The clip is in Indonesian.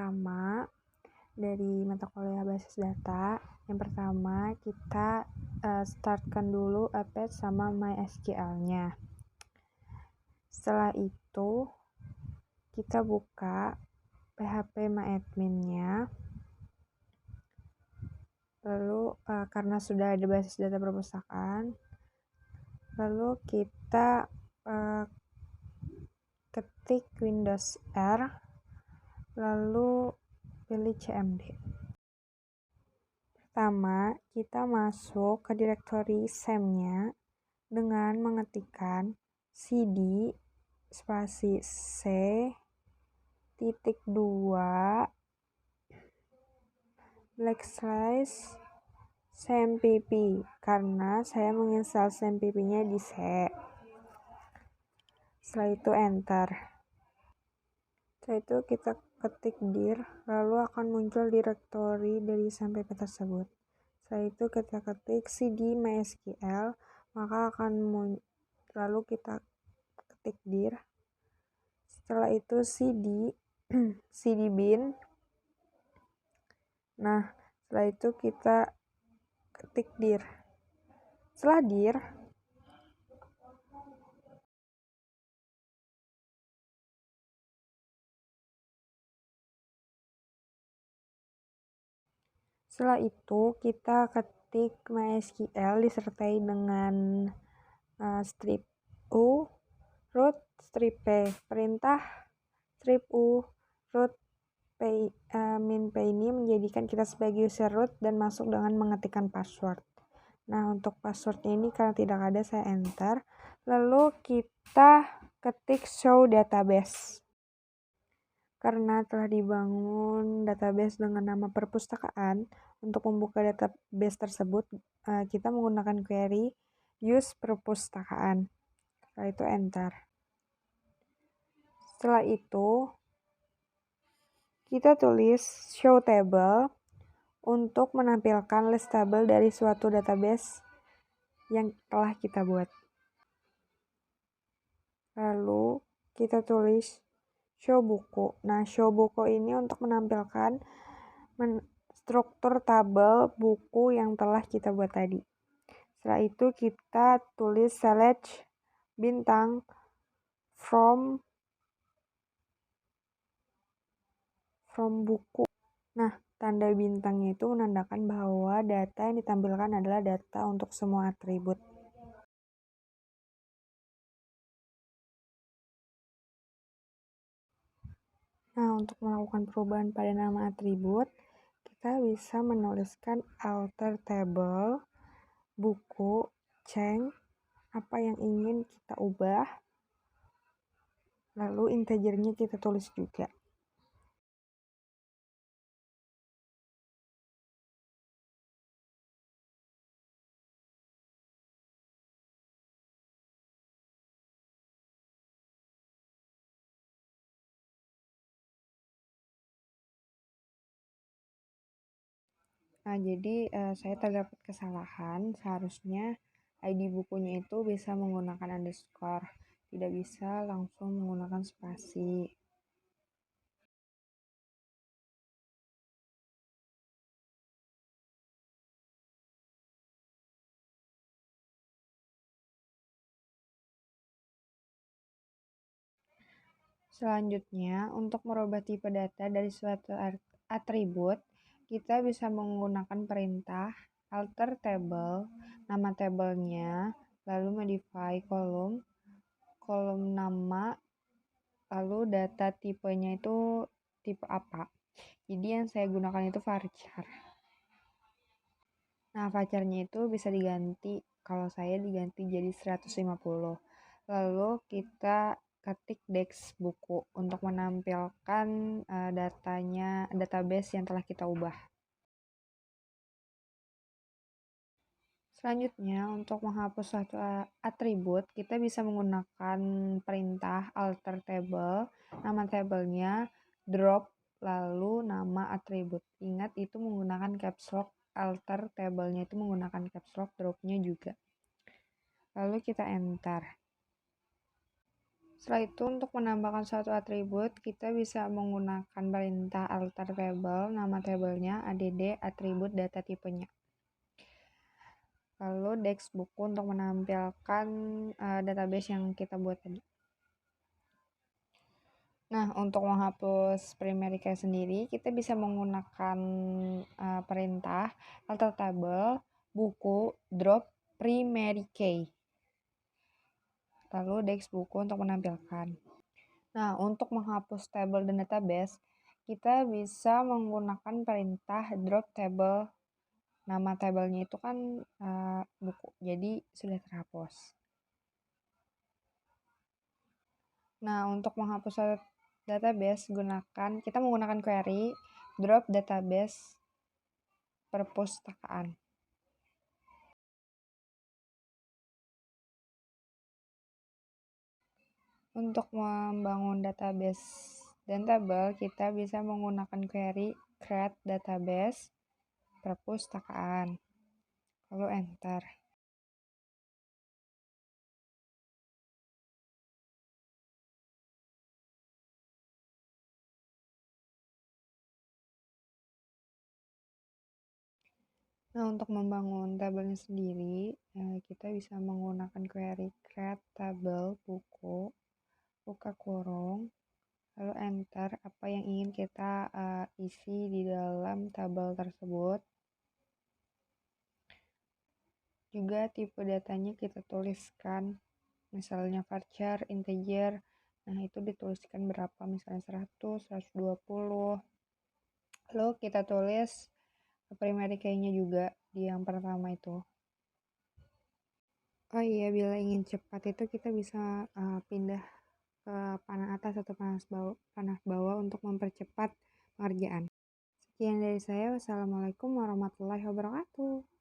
pertama dari mata kuliah basis data. Yang pertama kita startkan dulu Apache sama MySQL-nya. Setelah itu kita buka phpMyAdmin-nya. Lalu karena sudah ada basis data perpustakaan, lalu kita ketik Windows R, lalu pilih cmd. Pertama, kita masuk ke direktori SAM-nya dengan mengetikkan cd spasi c titik 2 / SAMPP karena saya menginstal SAMPP-nya di C. Setelah itu enter. Setelah itu kita ketik dir, lalu akan muncul direktori dari SAMPP tersebut. Setelah itu kita ketik cd MySQL, maka akan lalu kita ketik dir. Setelah itu cd bin. Nah, setelah itu kita ketik dir. Setelah dir, setelah itu kita ketik MySQL disertai dengan strip u root strip p. Perintah strip u root min p ini menjadikan kita sebagai user root dan masuk dengan mengetikkan password. Nah, untuk passwordnya ini karena tidak ada, saya enter. Lalu kita ketik show database. Karena telah dibangun database dengan nama perpustakaan, untuk membuka database tersebut kita menggunakan query use perpustakaan. Setelah itu enter. Setelah itu kita tulis show table untuk menampilkan list table dari suatu database yang telah kita buat. Lalu kita tulis show buku. Nah, show buku ini untuk menampilkan struktur tabel buku yang telah kita buat tadi. Setelah itu kita tulis select bintang from buku. Nah, tanda bintangnya itu menandakan bahwa data yang ditampilkan adalah data untuk semua atribut. Nah, untuk melakukan perubahan pada nama atribut, kita bisa menuliskan alter table, buku, change, apa yang ingin kita ubah, lalu integernya kita tulis juga. Nah, jadi saya terdapat kesalahan. Seharusnya ID bukunya itu bisa menggunakan underscore, tidak bisa langsung menggunakan spasi. Selanjutnya, untuk merubah tipe data dari suatu atribut, kita bisa menggunakan perintah alter table, nama tabelnya, lalu modify kolom nama, lalu data tipenya itu tipe apa. Jadi yang saya gunakan itu varchar. Nah, varcharnya itu bisa diganti, kalau saya diganti jadi 150. Lalu kita ketik dex buku untuk menampilkan database yang telah kita ubah. Selanjutnya, untuk menghapus suatu atribut, kita bisa menggunakan perintah alter table, nama tabelnya, drop, lalu nama atribut. Ingat, itu menggunakan caps lock, alter table-nya itu menggunakan caps lock, drop-nya juga. Lalu kita enter. Setelah itu untuk menambahkan suatu atribut, kita bisa menggunakan perintah alter table, nama tabelnya, add, atribut, data tipenya. Lalu dex buku untuk menampilkan database yang kita buat tadi. Nah, untuk menghapus primary key sendiri, kita bisa menggunakan perintah alter table, buku, drop, primary key. Lalu dex buku untuk menampilkan. Nah, untuk menghapus table dan database, kita bisa menggunakan perintah drop table. Nama tabelnya itu kan buku, jadi sudah terhapus. Nah, untuk menghapus database, kita menggunakan query drop database perpustakaan. Untuk membangun database dan tabel, kita bisa menggunakan query create database perpustakaan. Lalu enter. Nah, untuk membangun tabelnya sendiri, kita bisa menggunakan query create table buku, buka kurung, lalu enter apa yang ingin kita isi di dalam tabel tersebut. Juga tipe datanya kita tuliskan, misalnya varchar, integer, nah itu dituliskan berapa, misalnya 100, 120. Lalu kita tulis primary key-nya juga di yang pertama itu. Oh iya, bila ingin cepat itu kita bisa pindah ke panah atas atau panah bawah untuk mempercepat pengerjaan. Sekian dari saya. Wassalamualaikum warahmatullahi wabarakatuh.